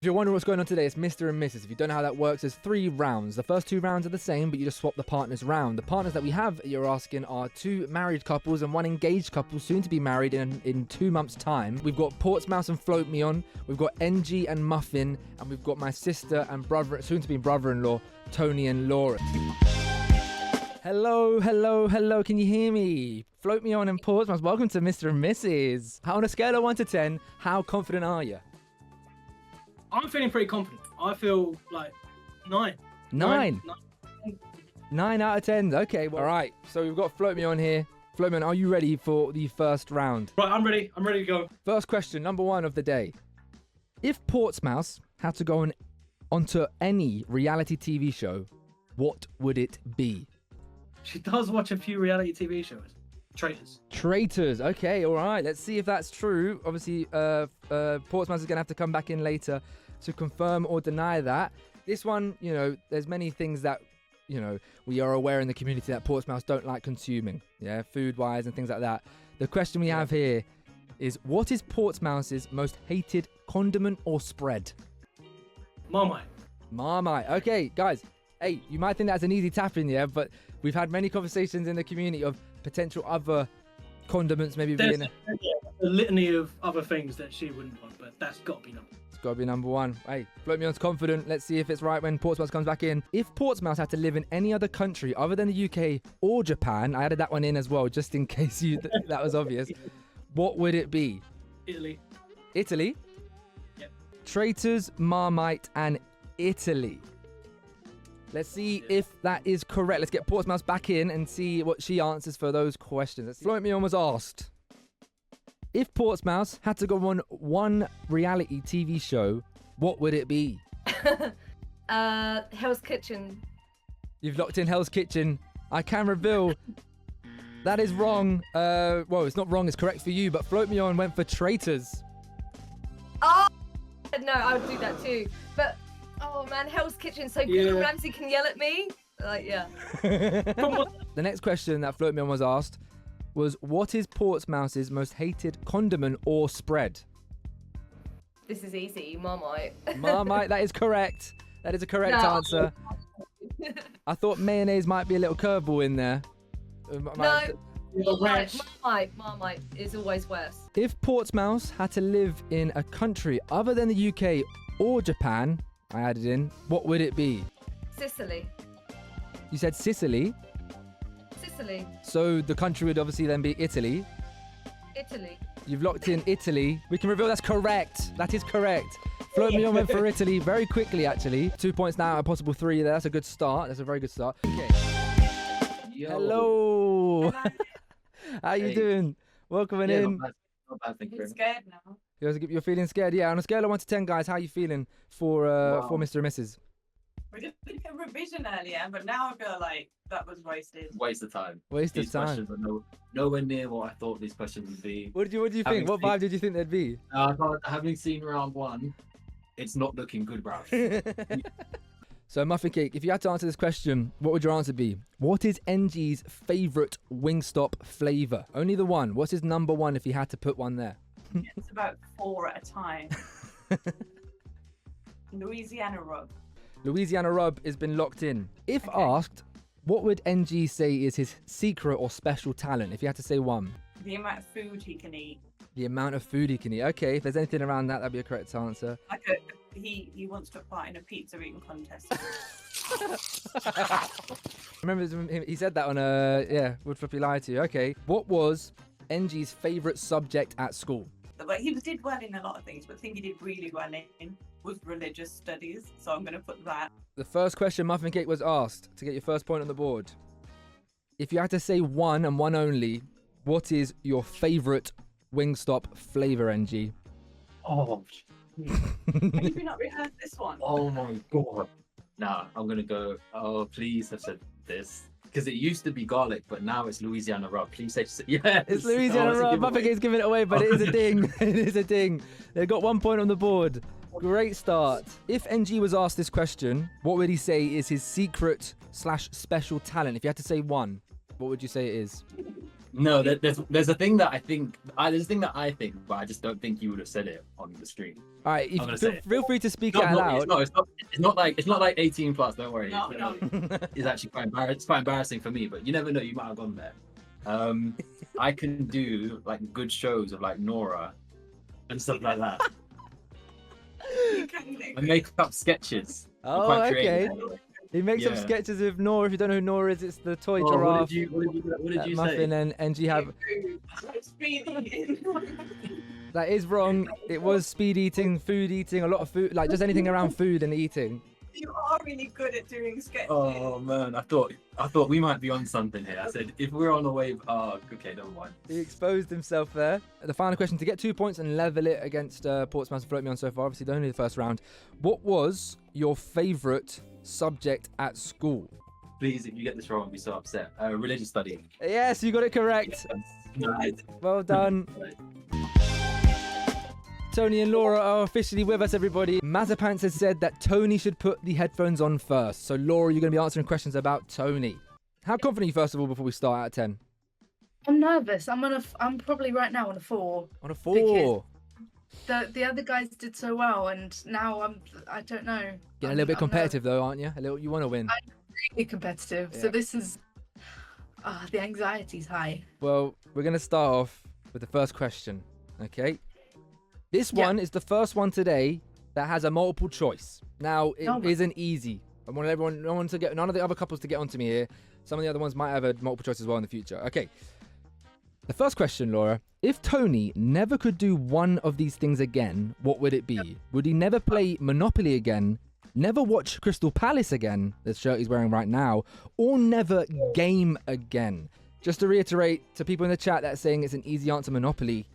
If you're wondering what's going on today, it's Mr. and Mrs. If you don't know how that works, there's 3 rounds. The first 2 rounds are the same, but you just swap the partners round. The partners that we have, you're asking, are 2 married couples and 1 engaged couple, soon to be married in 2 months' time. We've got Portsmouth and Float Me On. We've got NG and Muffin. And we've got my sister and brother, soon to be brother-in-law, Tony and Laura. Hello, hello, hello. Can you hear me? Float Me On and Portsmouth. Welcome to Mr. and Mrs. On a scale of 1 to 10, how confident are you? I'm feeling pretty confident. I feel like 9. 9? 9 out of 10. Okay, well, all right. So we've got Float Me On here. Float Me On, are you ready for the first round? Right, I'm ready. I'm ready to go. First question, number 1 of the day. If Portsmouth had to go onto any reality TV show, what would it be? She does watch a few reality TV shows. Traitors. Okay, all right. Let's see if that's true. Obviously, Portsmouth is going to have to come back in later to confirm or deny that. This one, you know, there's many things that, you know, we are aware in the community that Portsmouth don't like consuming, yeah, food-wise and things like that. The question we have here is, what is Portsmouth's most hated condiment or spread? Marmite. Marmite. Okay, guys. Hey, you might think that's an easy tap-in, yeah, but we've had many conversations in the community of potential other condiments maybe being... a litany of other things that she wouldn't want, but that's got to be number 1. It's got to be number 1. Hey, Float Me On's confident. Let's see if it's right when Portsmouth comes back in. If Portsmouth had to live in any other country other than the UK or Japan, I added that one in as well, just in case that was obvious, what would it be? Italy. Italy? Yep. Traitors, Marmite, and Italy. Let's see if that is correct. Let's get Portsmouth back in and see what she answers for those questions. Float Me On was asked, if Portsmouth had to go on one reality TV show, what would it be? Hell's Kitchen. You've locked in Hell's Kitchen. I can reveal that is wrong. Well, it's not wrong. It's correct for you, but Float Me On went for Traitors. Oh, no, I would do that too. But... oh man, Hell's Kitchen, so Gordon Ramsay can yell at me. Like, yeah. The next question that Float Me On was asked was, what is Portsmouth's most hated condiment or spread? This is easy, Marmite. Marmite, that is correct. That is a correct answer. I thought mayonnaise might be a little curveball in there. Marmite is always worse. If Portsmouth had to live in a country other than the UK or Japan, I added in, what would it be? Sicily. You said Sicily? Sicily. So the country would obviously then be Italy. Italy. You've locked in Italy. We can reveal that's correct. That is correct. Float Me On went for Italy very quickly, actually. 2 points now, a possible 3 there. That's a good start. That's a very good start. Okay. Yo. Hello. How you doing? Welcome in. Not bad, thank you very much. Scared now. You're feeling scared? Yeah, on a scale of 1 to 10, guys, how are you feeling for Mr. and Mrs.? We did a revision earlier, but now I feel like that was wasted. Waste of time. Waste of These time. questions are nowhere near what I thought these questions would be. What do you think? What vibe did you think they'd be? Having seen round 1, it's not looking good, bruv. So, Muffin Cake, if you had to answer this question, what would your answer be? What is NG's favourite Wingstop flavour? Only the one. What's his number 1 if he had to put one there? It's about 4 at a time. Louisiana rub. Louisiana Rub has been locked in. If asked, what would NG say is his secret or special talent, if you had to say one? The amount of food he can eat. The amount of food he can eat. Okay, if there's anything around that, that'd be a correct answer. Like he wants to fight in a pizza eating contest. Remember he said that on would Floppylegss to you. Okay, what was NG's favourite subject at school? But he did well in a lot of things, but the thing he did really well in was religious studies, so I'm going to put that. The first question Muffin Cake was asked to get your first point on the board. If you had to say one and one only, what is your favourite Wingstop flavour, NG? Oh, Have you not rehearsed this one? oh my god. Nah, I'm going to go, oh, please have said this. Because it used to be garlic, but now it's Louisiana Rub. Please say, yes. It's Louisiana Rub. Muffin Cake's giving it away, but it is a ding. It is a ding. They've got 1 point on the board. Great start. If NG was asked this question, what would he say is his secret / special talent? If you had to say one, what would you say it is? No, there's a thing that I think, but I just don't think you would have said it on the stream. All right, I'm gonna feel, say it. feel free to speak No, it out loud. it's not like 18 plus. Don't worry. No, no. It's actually it's quite embarrassing for me, but you never know. You might have gone there. I can do like good shows of like Nora and stuff like that. You can do. I make up sketches. I'm Oh, quite creative okay. that way. He makes up Yeah. sketches with Nora. If you don't know who Nora is, it's the toy Oh, giraffe. what did you say? Muffin and you have Speedy. that is wrong. It was speed eating, food eating, a lot of food, like just anything around food and eating. You are really good at doing sketches. Oh man, I thought we might be on something here. I said if we're on the wave, okay, never mind. He exposed himself there. The final question to get 2 points and level it against Portsmouth and Float Me On so far. Obviously, only the first round. What was your favourite subject at school? Please, if you get this wrong, I'll be so upset. Religious study. Yes, you got it correct. Nice. Well done. Tony and Laura are officially with us, everybody. Mazapants has said that Tony should put the headphones on first. So, Laura, you're going to be answering questions about Tony. How confident are you, first of all, before we start out of 10? I'm nervous. I'm probably right now on a 4. On a 4. The other guys did so well, and now I don't know. Getting a little bit I'm competitive, though, aren't you? You want to win. really competitive. Yeah. So this is the anxiety's high. Well, we're going to start off with the first question, okay? This Yeah. one is the first one today that has a multiple choice. Now, it Oh my- isn't easy. I want everyone, none of the other couples to get onto me here. Some of the other ones might have a multiple choice as well in the future. Okay. The first question, Laura. If Tony never could do one of these things again, what would it be? Would he never play Monopoly again, never watch Crystal Palace again, the shirt he's wearing right now, or never game again? Just to reiterate to people in the chat that's saying it's an easy answer, Monopoly.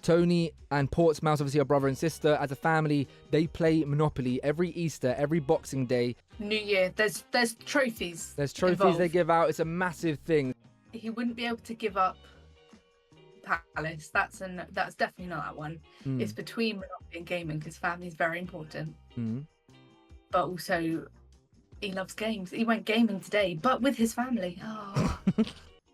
Tony and Portsmouth, obviously, are brother and sister. As a family, they play Monopoly every Easter, every Boxing Day. New Year. There's trophies. There's trophies involved. they give out. It's a massive thing. He wouldn't be able to give up Palace. That's definitely not that one. Mm. It's between Monopoly and gaming because family's very important. Mm. But also, he loves games. He went gaming today, but with his family. Oh,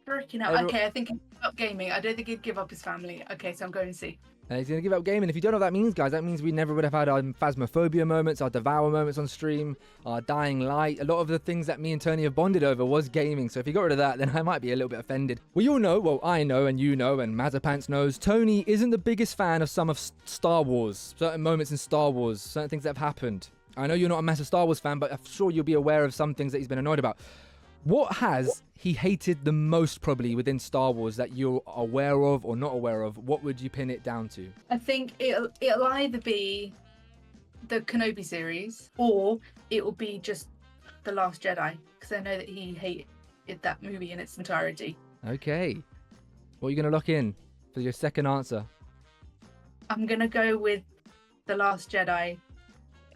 freaking out. Everyone- Okay, I think he'd give up gaming. I don't think he'd give up his family. Okay, so I'm going to see. And he's going to give up gaming. If you don't know what that means, guys, that means we never would have had our Phasmophobia moments, our Devour moments on stream, our Dying Light. A lot of the things that me and Tony have bonded over was gaming. So if you got rid of that, then I might be a little bit offended. We all know, well, I know, and you know, and Mazapants knows, Tony isn't the biggest fan of some of Star Wars. Certain moments in Star Wars, certain things that have happened. I know you're not a massive Star Wars fan, but I'm sure you'll be aware of some things that he's been annoyed about. What has he hated the most, probably, within Star Wars that you're aware of or not aware of? What would you pin it down to? I think it'll either be the Kenobi series or it will be just The Last Jedi because I know that he hated that movie in its entirety. Okay. What are you going to lock in for your second answer? I'm gonna go with The Last Jedi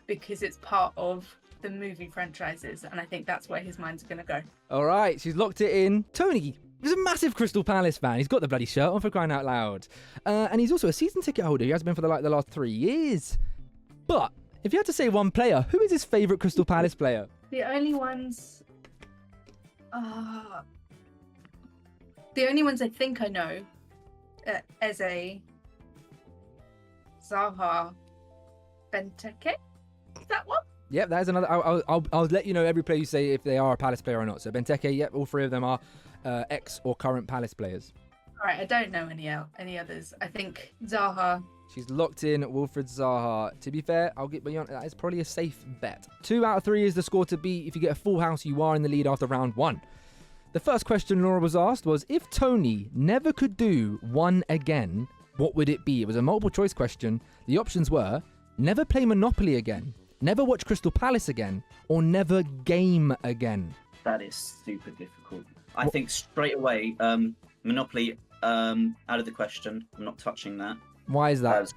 because it's part of the movie franchises, and I think that's where his mind's gonna go. All right, she's locked it in. Tony is a massive Crystal Palace fan. He's got the bloody shirt on, for crying out loud. And he's also a season ticket holder. He has been for the last 3 years. But if you had to say one player, who is his favourite Crystal Palace player? The only ones I think I know, Eze, Zaha, Benteke. Is that one? Yep, that is another. I'll let you know every player you say if they are a Palace player or not. So Benteke, yep, all 3 of them are ex or current Palace players. All right, I don't know any others. I think Zaha. She's locked in Wilfried Zaha. To be fair, I'll get beyond. That is probably a safe bet. 2 out of 3 is the score to beat. If you get a full house, you are in the lead after round 1. The first question Laura was asked was, if Tony never could do one again, what would it be? It was a multiple choice question. The options were never play Monopoly again, never watch Crystal Palace again, or never game again. That is super difficult. I think straight away, Monopoly out of the question. I'm not touching that. Why is that?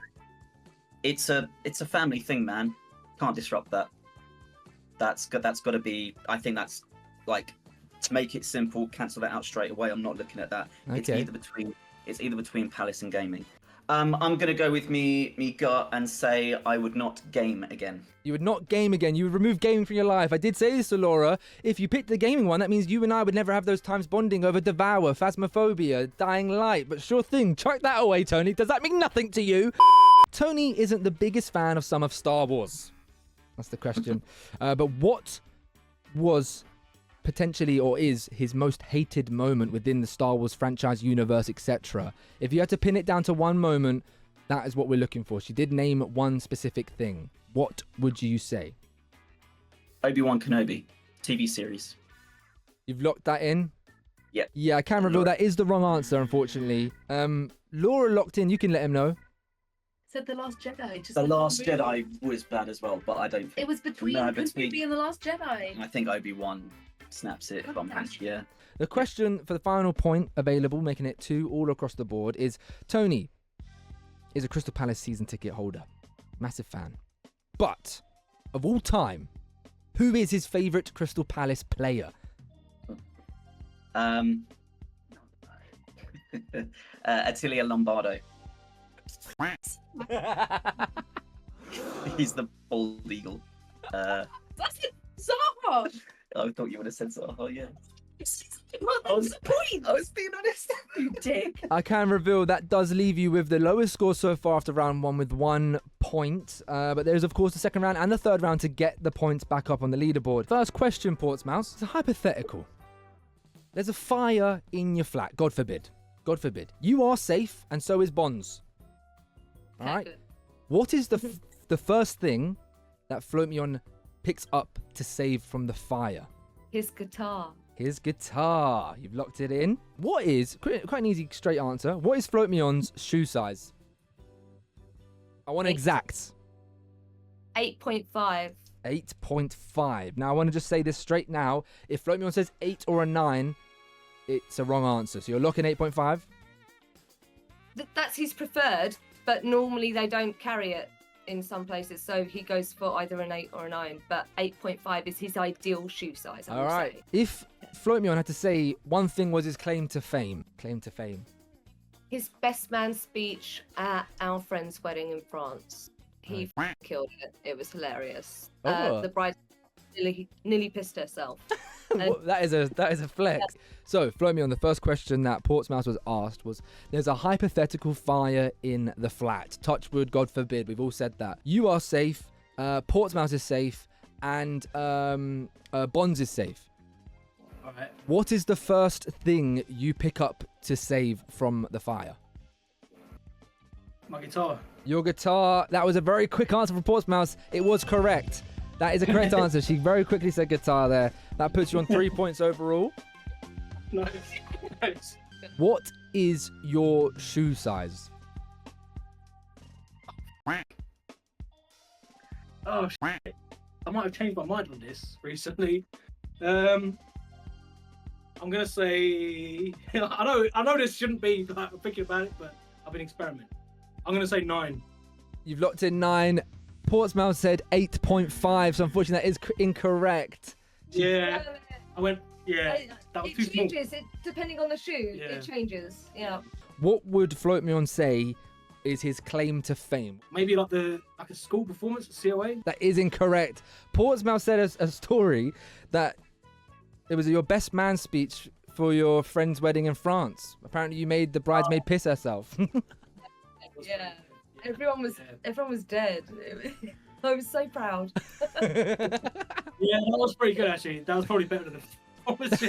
It's a family thing, man. Can't disrupt that. That's got to be. I think that's like, to make it simple, cancel that out straight away. I'm not looking at that. Okay. It's either between Palace and gaming. I'm gonna go with me gut and say I would not game again. You would not game again. You would remove gaming from your life. I did say this to Laura. If you picked the gaming one, that means you and I would never have those times bonding over Devour, Phasmophobia, Dying Light. But sure thing, chuck that away, Tony. Does that mean nothing to you? Tony isn't the biggest fan of some of Star Wars. That's the question. But what was potentially or is his most hated moment within the Star Wars franchise universe, etc.? If you had to pin it down to one moment, that is what we're looking for. She did name one specific thing. What would you say? Obi-Wan Kenobi, TV series. You've locked that in? Yeah. Yeah, I can reveal that is the wrong answer, unfortunately. Laura locked in. You can let him know. Said The Last Jedi. Just The like Last the movie. Jedi was bad as well, but I don't think... It was between No, the between- movie and The Last Jedi. I think Obi-Wan snaps it, if I'm honest, yeah. The question for the final point available, making it 2 all across the board, is Tony is a Crystal Palace season ticket holder. Massive fan. But, of all time, who is his favourite Crystal Palace player? Attilia Lombardo. He's the bald eagle. That's it, Zaha. I thought you would have said so. Oh, yeah. What's the point? I was being honest. You dick. I can reveal that does leave you with the lowest score so far after round 1 with 1 point. But there's, of course, the second round and the third round to get the points back up on the leaderboard. First question, Portsmouth. It's a hypothetical. There's a fire in your flat. God forbid. God forbid. You are safe, and so is Bonds. All right. What is the first thing that Float Me On picks up to save from the fire? His guitar. His guitar. You've locked it in. What is, quite an easy, straight answer, what is Float Me On's shoe size? I want 8. exact. 8.5. 8.5. Now, I want to just say this straight now. If Float Me On says 8 or a 9, it's a wrong answer. So you're locking 8.5? That's his preferred, but normally they don't carry it in some places, so he goes for either an 8 or a 9, but 8.5 is his ideal shoe size, I All would right. say. If Float Me On had to say one thing was his claim to fame. His best man speech at our friend's wedding in France. He killed it. It was hilarious. Oh. The bride nearly pissed herself. Well, that is a flex. So, Float Me On, the first question that Portsmouth was asked was, there's a hypothetical fire in the flat. Touch wood, God forbid. We've all said that. You are safe. Portsmouth is safe. And Bonds is safe. All right. What is the first thing you pick up to save from the fire? My guitar. Your guitar. That was a very quick answer from Portsmouth. It was correct. That is a correct answer. She very quickly said guitar there. That puts you on 3 points overall. Nice. Nice. What is your shoe size? Oh, shit. I might have changed my mind on this recently. I'm gonna say I know this shouldn't be like thinking about it, but I've been experimenting. I'm gonna say 9. You've locked in 9. Portsmouth said 8.5, so unfortunately that is incorrect. Yeah, I went. Yeah, that was too It small. changes. It depending on the shoe. Yeah. It changes. Yeah. What would Float Me On say is his claim to fame? Maybe like a school performance at COA. That is incorrect. Portsmouth said a story that it was your best man speech for your friend's wedding in France. Apparently you made the bridesmaid piss herself. Yeah. Everyone was dead. I was so proud. Yeah, that was pretty good actually. That was probably better than the performance.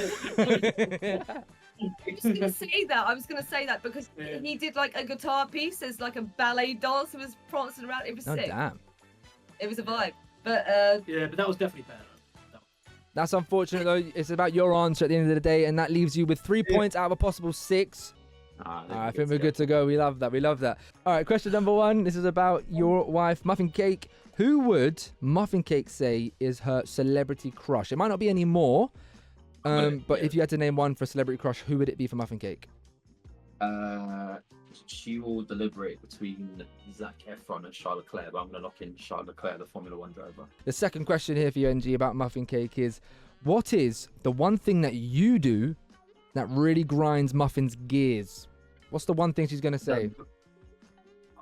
I was gonna say that because Yeah. he did like a guitar piece as like a ballet dance. He was prancing around. It was Oh, sick. damn. It was a vibe. But Yeah, but that was definitely better. That's unfortunate, though. It's about your answer at the end of the day, and that leaves you with 3 points out of a possible 6. I think we're good to go. We love that. We love that. All right, question number 1. This is about your wife, Muffin Cake. Who would Muffin Cake say is her celebrity crush? It might not be any more, but if you had to name one for celebrity crush, who would it be for Muffin Cake? She will deliberate between Zac Efron and Charles Leclerc, but I'm going to lock in Charles Leclerc, the Formula One driver. The second question here for you, NG, about Muffin Cake is, what is the one thing that you do that really grinds Muffin's gears? What's the one thing she's going to say?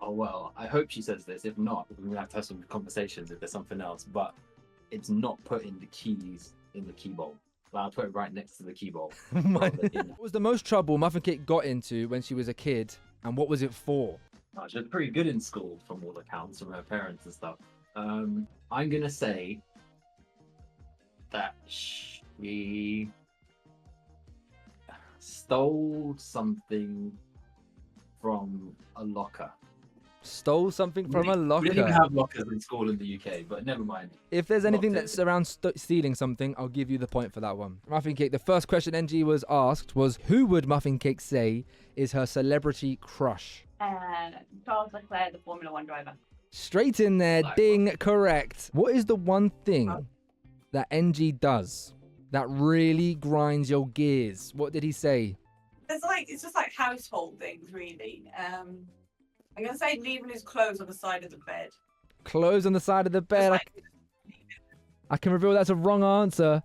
Oh, well, I hope she says this. If not, we're going to have to have some conversations if there's something else. But it's not putting the keys in the key bowl. Like, I'll put it right next to the key bowl. What was the most trouble Muffin Cake got into when she was a kid, and what was it for? Oh, she was pretty good in school from all accounts from her parents and stuff. I'm gonna say that she stole something from a locker. Stole something from a We didn't even locker. have lockers in school in the UK, but never mind. If there's anything Locked it. that's around stealing something, I'll give you the point for that one. Muffin Cake, the first question NG was asked was, who would Muffin Cake say is her celebrity crush? Charles Leclerc, the Formula One driver. Straight in there, Like ding, correct. What is the one thing that NG does that really grinds your gears? What did he say? It's just like household things, really. I'm gonna say leaving his clothes on the side of the bed. Clothes on the side of the bed. Just I can reveal that's a wrong answer.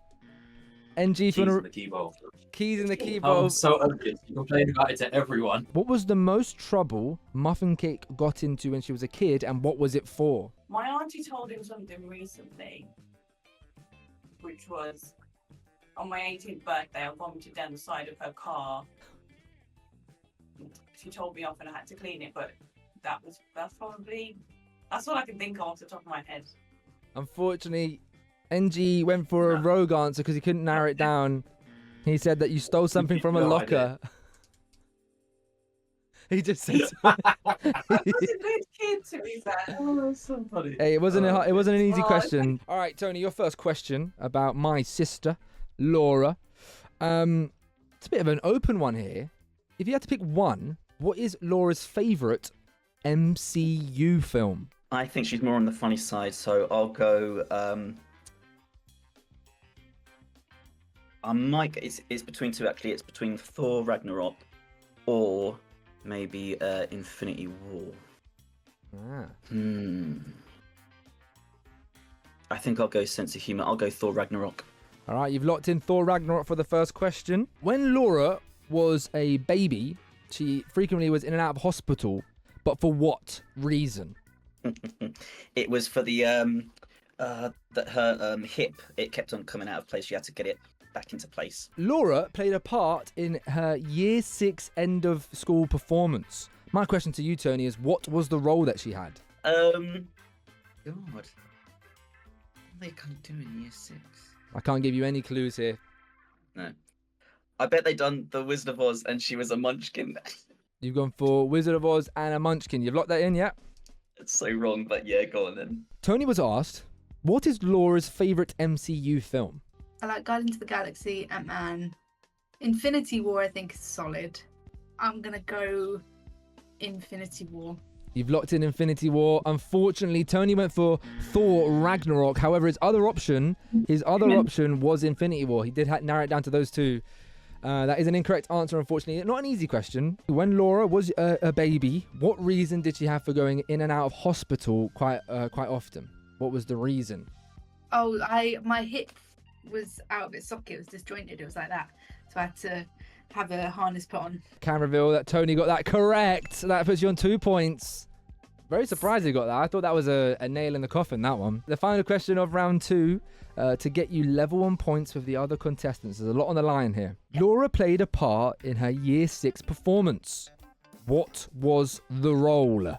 NG, if Keys you in want the keyboard. keys in the Oh, keyboard. I'm so obvious. You complain about it to everyone. What was the most trouble Muffin Cake got into when she was a kid, and what was it for? My auntie told him something recently, which was on my 18th birthday, I vomited down the side of her car. She told me off and I had to clean it, but that's all I can think of off the top of my head. Unfortunately, NG went for a rogue answer because he couldn't narrow it down. He said that you stole something from a No, I locker. He just said. I was a good kid, to be fair. Oh, that's so funny. Hey, it wasn't it wasn't an easy Oh, question. All right, Tony, your first question about my sister, Laura. It's a bit of an open one here. If you had to pick one, what is Laura's favourite MCU film? I think she's more on the funny side, so I'll go. I might. It's between two actually. It's between Thor Ragnarok, or maybe Infinity War. Ah. I think I'll go sense of humor. I'll go Thor Ragnarok. All right, you've locked in Thor Ragnarok for the first question. When Laura was a baby, she frequently was in and out of hospital, but for what reason? It was for the that her hip. It kept on coming out of place. She had to get it back into place. Laura played a part in her Year 6 end of school performance. My question to you, Tony, is what was the role that she had? God, what they can't do in Year 6. I can't give you any clues here. No, I bet they done the Wizard of Oz, and she was a Munchkin. You've gone for Wizard of Oz and a Munchkin. You've locked that in, yeah? It's so wrong, but yeah, go on then. Tony was asked, what is Laura's favourite MCU film? I like Guardians of the Galaxy, Ant-Man. Infinity War, I think, is solid. I'm going to go Infinity War. You've locked in Infinity War. Unfortunately, Tony went for Thor Ragnarok. However, his other option was Infinity War. He did narrow it down to those two. That is an incorrect answer, unfortunately. Not an easy question. When Laura was a baby, what reason did she have for going in and out of hospital quite often? What was the reason? Oh, my hip was out of its socket. It was disjointed. It was like that. So I had to have a harness put on. Can reveal that Tony got that correct. That puts you on 2 points. Very surprised he got that. I thought that was a nail in the coffin, that one. The final question of round 2, to get you level on points with the other contestants. There's a lot on the line here. Laura played a part in her Year 6 performance. What was the role?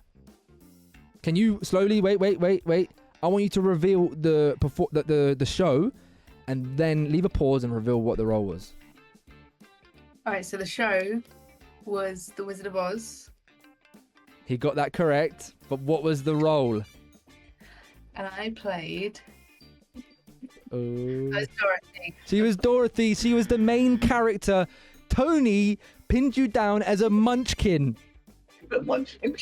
Can you slowly wait? I want you to reveal the show, and then leave a pause and reveal what the role was. All right, so the show was The Wizard of Oz. He got that correct, but what was the role? And I played... Oh. I was Dorothy. She was Dorothy. She was the main character. Tony pinned you down as a munchkin. But Munchkin.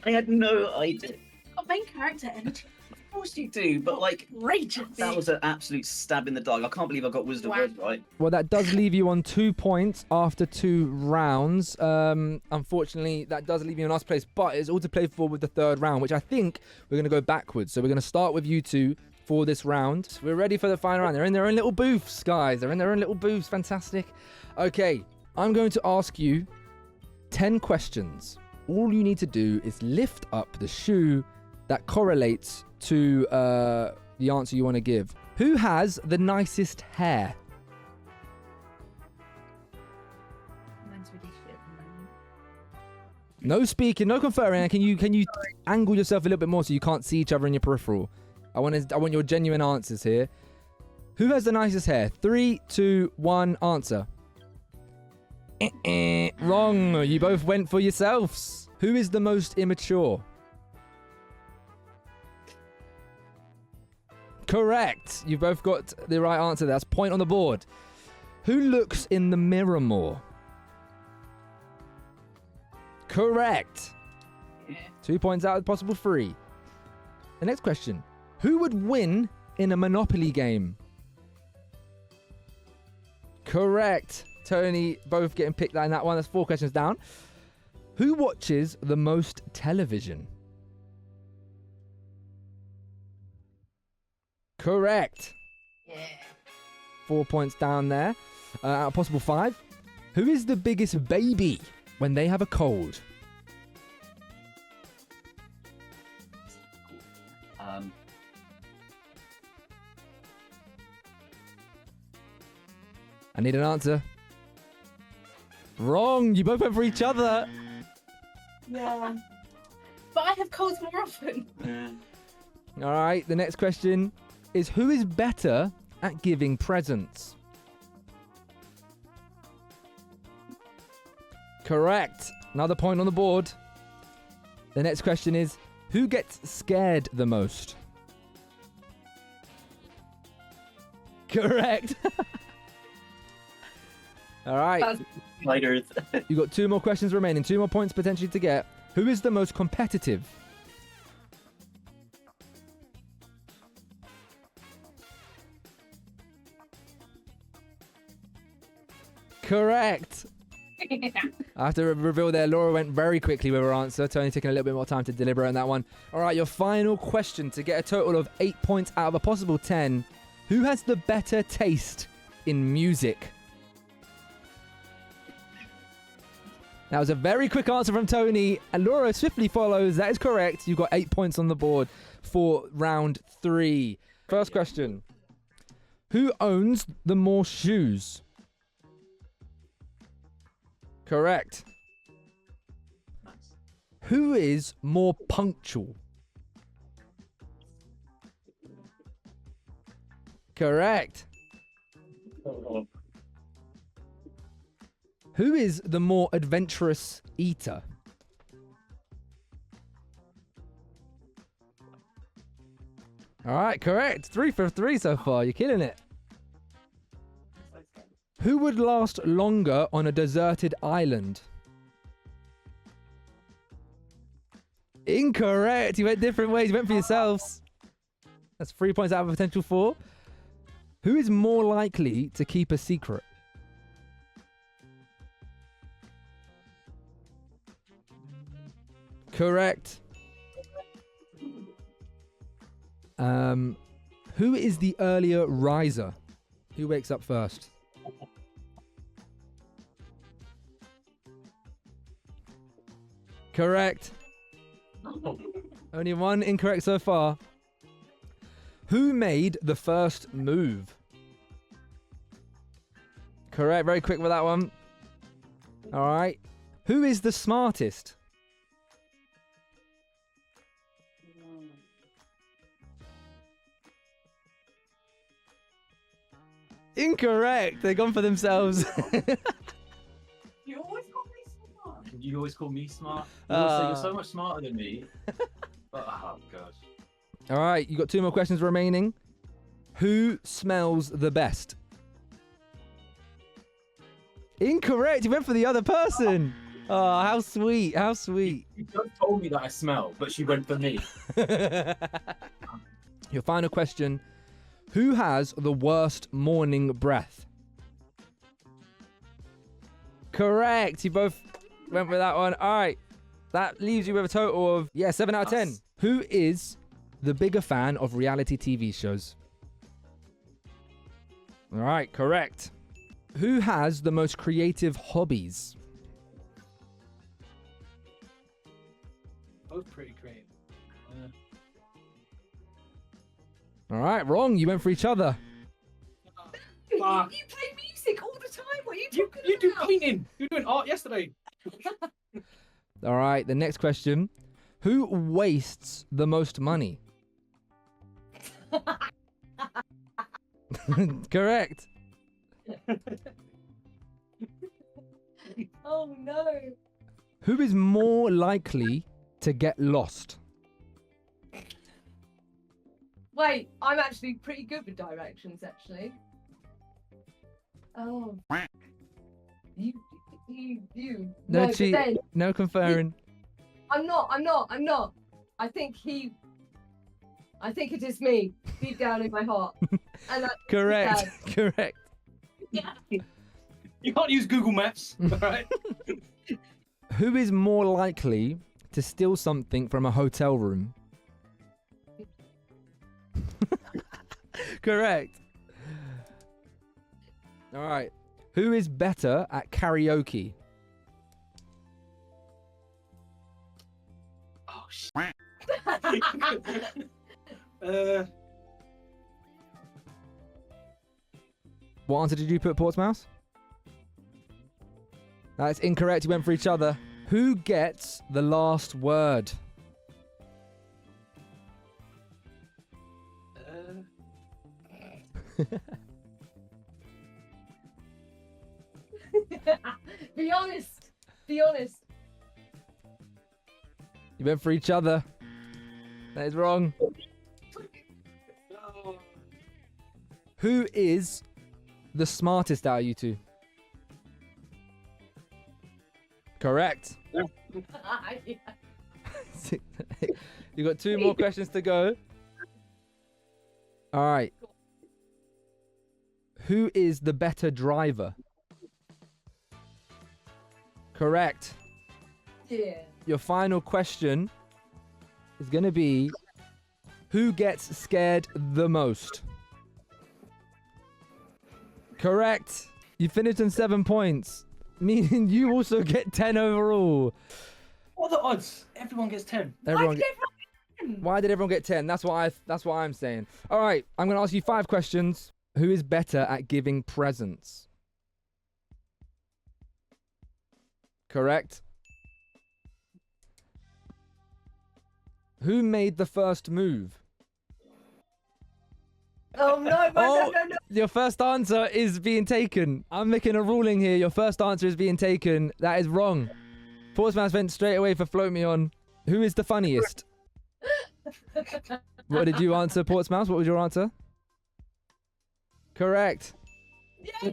I had no idea. Got main character energy. Of course you do, but like, Outrageous. that was an absolute stab in the dark. I can't believe I got Wizard of Oz right. Well, that does leave you on 2 points after 2 rounds. Unfortunately, that does leave you in last place, but it's all to play for with the third round, which I think we're going to go backwards. So we're going to start with you two for this round. We're ready for the final round. They're in their own little booths, guys. They're in their own little booths. Fantastic. Okay, I'm going to ask you 10 questions. All you need to do is lift up the shoe that correlates to the answer you want to give. Who has the nicest hair? Mine's really shit at the moment. No speaking, no conferring. And can you angle yourself a little bit more so you can't see each other in your peripheral? I want your genuine answers here. Who has the nicest hair? 3, 2, 1, answer. Wrong. You both went for yourselves. Who is the most immature? Correct. You've both got the right answer. That's point on the board. Who looks in the mirror more? Correct. Yeah. 2 points out of possible 3. The next question. Who would win in a Monopoly game? Correct. Tony, both getting picked in that one. That's 4 questions down. Who watches the most television? Correct. Yeah. 4 points down there. Out of possible 5. Who is the biggest baby when they have a cold? I need an answer. Wrong. You both went for each other. Yeah. But I have colds more often. All right. The next question is who is better at giving presents? Correct. Another point on the board. The next question is who gets scared the most? Correct. All right. Spiders. You got 2 more questions remaining. 2 more points potentially to get. Who is the most competitive? Correct. I have to reveal there, Laura went very quickly with her answer. Tony taking a little bit more time to deliberate on that one. All right, your final question to get a total of 8 points out of a possible 10. Who has the better taste in music? That was a very quick answer from Tony, and Laura swiftly follows. That is correct. You've got 8 points on the board for round 3. First question. Who owns the more shoes? Correct. Who is more punctual? Correct. Who is the more adventurous eater? All right, correct. 3 for 3 so far. You're killing it. Who would last longer on a deserted island? Incorrect. You went different ways. You went for yourselves. That's 3 points out of a potential 4. Who is more likely to keep a secret? Correct. Who is the earlier riser? Who wakes up first? Correct. Only 1 incorrect so far. Who made the first move? Correct. Very quick with that one. All right. Who is the smartest? Incorrect. They've gone for themselves. You always call me smart. You always call me smart. You're so much smarter than me. Oh, gosh. All right. You got 2 more questions remaining. Who smells the best? Incorrect. You went for the other person. Oh, how sweet. How sweet. You just told me that I smell, but she went for me. Your final question. Who has the worst morning breath? Correct. You both went with that one. All right. That leaves you with a total of, 7 out of 10. Us. Who is the bigger fan of reality TV shows? All right. Correct. Who has the most creative hobbies? Both pretty creative. All right. Wrong. You went for each other. Fuck. You play music all the time. What are you You talking do about? painting. You were doing art yesterday. All right, the next question. Who wastes the most money? Correct. Oh no. Who is more likely to get lost? Wait, I'm actually pretty good with directions, actually. Oh. You. No No, but cheat. then, No conferring. I'm not. I think it is me, deep down in my heart. And that's Correct. sad. Correct. You can't use Google Maps, all right? Who is more likely to steal something from a hotel room? Correct. All right. Who is better at karaoke? Oh shit. What answer did you put, Portsmouth? That's incorrect. You went for each other. Who gets the last word? Be honest. Be honest. You went for each other. That is wrong. Oh. Who is the smartest out of you two? Correct. You got 2 more questions to go. All right. Who is the better driver? Correct. Yeah. Your final question is going to be, who gets scared the most? Correct. You finished on 7 points, meaning you also get 10 overall. What are the odds? Everyone gets 10. Everyone Why did everyone get 10? That's what I'm saying. All right, I'm going to ask you 5 questions. Who is better at giving presents? Correct. Who made the first move? Oh no, Oh. no. Your first answer is being taken. I'm making a ruling here. Your first answer is being taken. That is wrong. Portsmouth went straight away for Float Me On. Who is the funniest? What did you answer, Portsmouth? What was your answer? Correct. Yeah.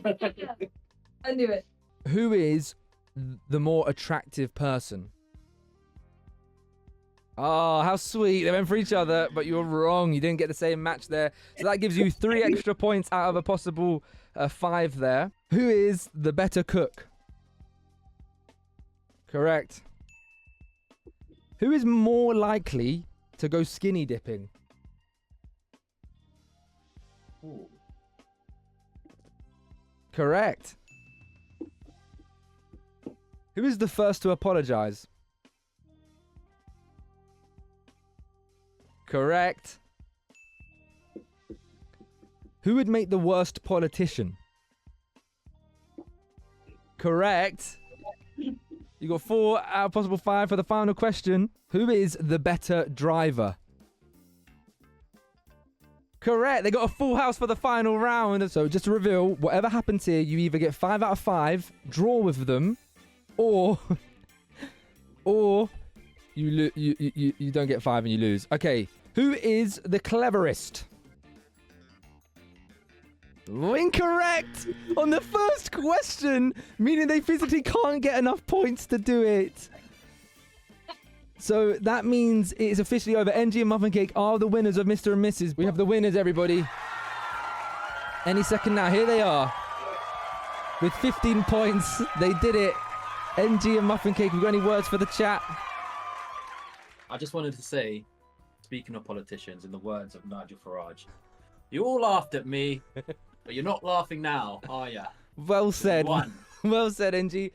I knew it. Who is the more attractive person? Oh, how sweet. They went for each other, but you were wrong. You didn't get the same match there. So that gives you 3 extra points out of a possible 5 there. Who is the better cook? Correct. Who is more likely to go skinny dipping? Ooh. Correct. Who is the first to apologize? Correct. Who would make the worst politician? Correct. You got 4 out of possible 5 for the final question. Who is the better driver? Correct. They got a full house for the final round. So just to reveal, whatever happens here, you either get 5 out of 5, draw with them, or you don't get 5 and you lose. Okay. Who is the cleverest? Incorrect on the first question, meaning they physically can't get enough points to do it. So that means it is officially over. NG and Muffin Cake are the winners of Mr. and Mrs. We have the winners, everybody. Any second now. Here they are. With 15 points. They did it. NG and Muffin Cake, have you got any words for the chat? I just wanted to say, speaking of politicians, in the words of Nigel Farage, you all laughed at me, but you're not laughing now, are ya? Well said. One. Well said, NG.